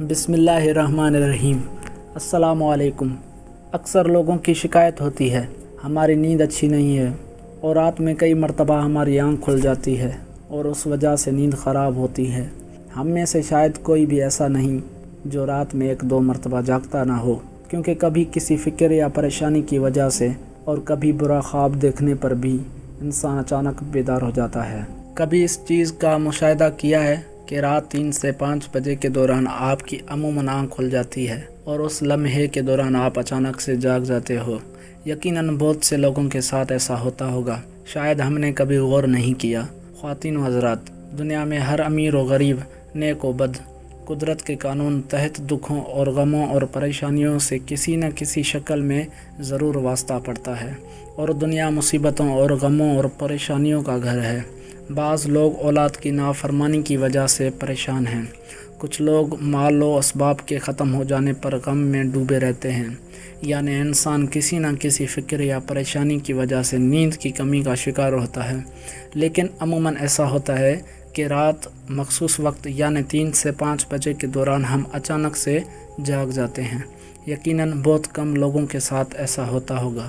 بسم اللہ الرحمن الرحیم۔ السلام علیکم۔ اکثر لوگوں کی شکایت ہوتی ہے ہماری نیند اچھی نہیں ہے اور رات میں کئی مرتبہ ہماری آنکھ کھل جاتی ہے اور اس وجہ سے نیند خراب ہوتی ہے۔ ہم میں سے شاید کوئی بھی ایسا نہیں جو رات میں 1-2 مرتبہ جاگتا نہ ہو، کیونکہ کبھی کسی فکر یا پریشانی کی وجہ سے اور کبھی برا خواب دیکھنے پر بھی انسان اچانک بیدار ہو جاتا ہے۔ کبھی اس چیز کا مشاہدہ کیا ہے کہ رات 3 سے 5 بجے کے دوران آپ کی عموماً آنکھ کھل جاتی ہے اور اس لمحے کے دوران آپ اچانک سے جاگ جاتے ہو۔ یقیناً بہت سے لوگوں کے ساتھ ایسا ہوتا ہوگا، شاید ہم نے کبھی غور نہیں کیا۔ خواتین و حضرات، دنیا میں ہر امیر و غریب، نیک و بد، قدرت کے قانون تحت دکھوں اور غموں اور پریشانیوں سے کسی نہ کسی شکل میں ضرور واسطہ پڑتا ہے، اور دنیا مصیبتوں اور غموں اور پریشانیوں کا گھر ہے۔ بعض لوگ اولاد کی نافرمانی کی وجہ سے پریشان ہیں، کچھ لوگ مال و اسباب کے ختم ہو جانے پر غم میں ڈوبے رہتے ہیں، یعنی انسان کسی نہ کسی فکر یا پریشانی کی وجہ سے نیند کی کمی کا شکار ہوتا ہے۔ لیکن عموماً ایسا ہوتا ہے کہ رات مخصوص وقت یعنی 3 سے 5 بجے کے دوران ہم اچانک سے جاگ جاتے ہیں۔ یقیناً بہت کم لوگوں کے ساتھ ایسا ہوتا ہوگا۔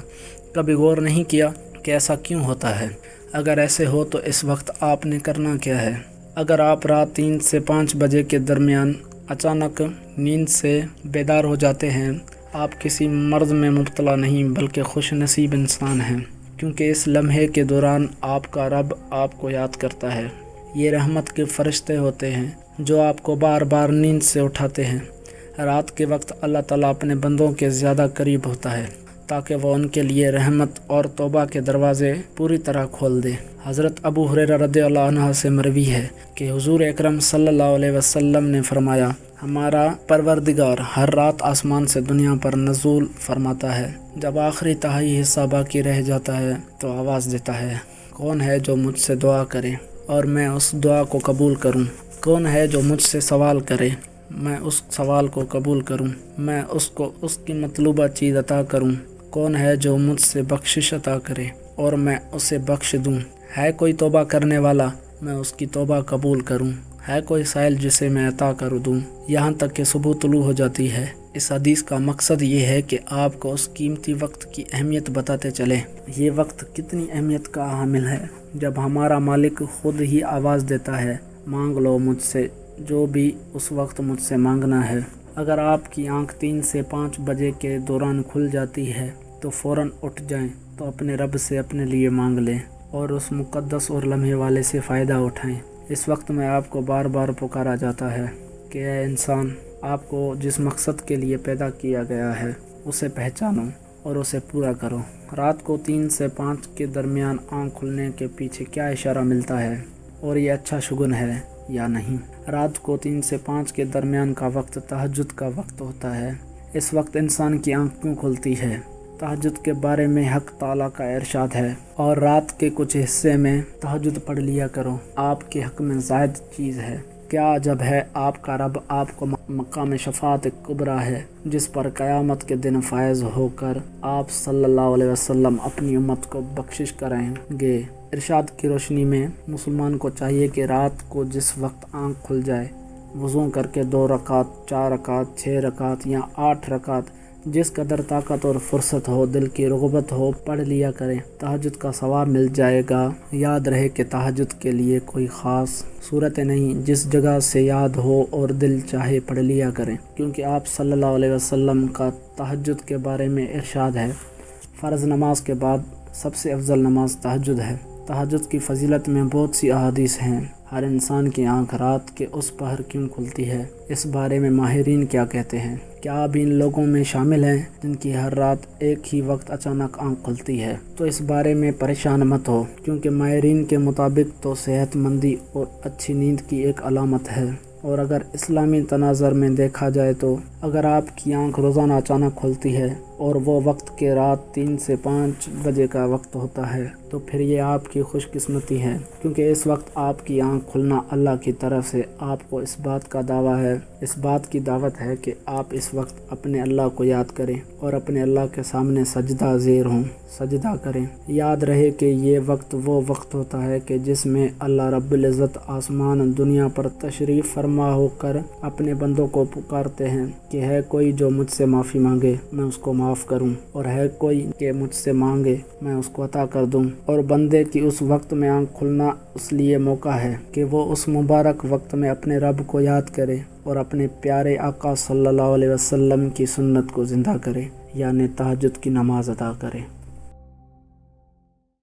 کبھی غور نہیں کیا کہ ایسا کیوں ہوتا ہے؟ اگر ایسے ہو تو اس وقت آپ نے کرنا کیا ہے؟ اگر آپ رات 3 سے 5 بجے کے درمیان اچانک نیند سے بیدار ہو جاتے ہیں، آپ کسی مرض میں مبتلا نہیں بلکہ خوش نصیب انسان ہیں، کیونکہ اس لمحے کے دوران آپ کا رب آپ کو یاد کرتا ہے۔ یہ رحمت کے فرشتے ہوتے ہیں جو آپ کو بار بار نیند سے اٹھاتے ہیں۔ رات کے وقت اللہ تعالیٰ اپنے بندوں کے زیادہ قریب ہوتا ہے تاکہ وہ ان کے لیے رحمت اور توبہ کے دروازے پوری طرح کھول دے۔ حضرت ابو ہریرہ رضی اللہ عنہ سے مروی ہے کہ حضور اکرم صلی اللہ علیہ وسلم نے فرمایا، ہمارا پروردگار ہر رات آسمان سے دنیا پر نزول فرماتا ہے۔ جب آخری تہائی حصہ باقی رہ جاتا ہے تو آواز دیتا ہے، کون ہے جو مجھ سے دعا کرے اور میں اس دعا کو قبول کروں؟ کون ہے جو مجھ سے سوال کرے، میں اس سوال کو قبول کروں، میں اس کو اس کی مطلوبہ چیز عطا کروں؟ کون ہے جو مجھ سے بخشش عطا کرے اور میں اسے بخش دوں؟ ہے کوئی توبہ کرنے والا، میں اس کی توبہ قبول کروں؟ ہے کوئی سائل جسے میں عطا کر دوں؟ یہاں تک کہ صبح طلوع ہو جاتی ہے۔ اس حدیث کا مقصد یہ ہے کہ آپ کو اس قیمتی وقت کی اہمیت بتاتے چلیں۔ یہ وقت کتنی اہمیت کا حامل ہے جب ہمارا مالک خود ہی آواز دیتا ہے، مانگ لو مجھ سے جو بھی اس وقت مجھ سے مانگنا ہے۔ اگر آپ کی آنکھ 3 سے 5 بجے کے دوران کھل جاتی ہے تو فوراً اٹھ جائیں تو اپنے رب سے اپنے لیے مانگ لیں اور اس مقدس اور لمحے والے سے فائدہ اٹھائیں۔ اس وقت میں آپ کو بار بار پکارا جاتا ہے کہ اے انسان، آپ کو جس مقصد کے لیے پیدا کیا گیا ہے اسے پہچانو اور اسے پورا کرو۔ رات کو 3 سے 5 کے درمیان آنکھ کھلنے کے پیچھے کیا اشارہ ملتا ہے اور یہ اچھا شگون ہے یا نہیں؟ رات کو 3 سے 5 کے درمیان کا وقت تہجد کا وقت ہوتا ہے۔ اس وقت انسان کی آنکھ کیوں کھلتی ہے؟ تہجد کے بارے میں حق تعالیٰ کا ارشاد ہے، اور رات کے کچھ حصے میں تہجد پڑھ لیا کرو، آپ کے حق میں زائد چیز ہے۔ کیا عجب ہے، آپ کا رب آپ کو مقام شفاعت کبریٰ ہے جس پر قیامت کے دن فائز ہو کر آپ صلی اللہ علیہ وسلم اپنی امت کو بخشش کریں گے۔ ارشاد کی روشنی میں مسلمان کو چاہیے کہ رات کو جس وقت آنکھ کھل جائے وضو کر کے 2 رکعت، 4 رکعت، 6 رکعت یا 8 رکعت، جس قدر طاقت اور فرصت ہو، دل کی رغبت ہو، پڑھ لیا کریں۔ تہجد کا ثواب مل جائے گا۔ یاد رہے کہ تہجد کے لیے کوئی خاص صورت نہیں، جس جگہ سے یاد ہو اور دل چاہے پڑھ لیا کریں، کیونکہ آپ صلی اللہ علیہ وسلم کا تہجد کے بارے میں ارشاد ہے، فرض نماز کے بعد سب سے افضل نماز تہجد ہے۔ تہجد کی فضیلت میں بہت سی احادیث ہیں۔ ہر انسان کی آنکھ رات کے اس پہر کیوں کھلتی ہے، اس بارے میں ماہرین کیا کہتے ہیں؟ کیا آپ ان لوگوں میں شامل ہیں جن کی ہر رات ایک ہی وقت اچانک آنکھ کھلتی ہے؟ تو اس بارے میں پریشان مت ہو، کیونکہ ماہرین کے مطابق تو صحت مندی اور اچھی نیند کی ایک علامت ہے۔ اور اگر اسلامی تناظر میں دیکھا جائے تو اگر آپ کی آنکھ روزانہ اچانک کھلتی ہے اور وہ وقت کے رات 3 سے 5 بجے کا وقت ہوتا ہے، تو پھر یہ آپ کی خوش قسمتی ہے، کیونکہ اس وقت آپ کی آنکھ کھلنا اللہ کی طرف سے آپ کو اس بات کا دعویٰ ہے، اس بات کی دعوت ہے کہ آپ اس وقت اپنے اللہ کو یاد کریں اور اپنے اللہ کے سامنے سجدہ زیر ہوں، سجدہ کریں۔ یاد رہے کہ یہ وقت وہ وقت ہوتا ہے کہ جس میں اللہ رب العزت آسمان دنیا پر تشریف فرما ہو کر اپنے بندوں کو پکارتے ہیں کہ ہے کوئی جو مجھ سے معافی مانگے میں اس کو معاف کروں، اور ہے کوئی کہ مجھ سے مانگے میں اس کو عطا کر دوں۔ اور بندے کی اس وقت میں آنکھ کھلنا اس لیے موقع ہے کہ وہ اس مبارک وقت میں اپنے رب کو یاد کرے اور اپنے پیارے آقا صلی اللہ علیہ وسلم کی سنت کو زندہ کرے، یعنی تہجد کی نماز ادا کرے۔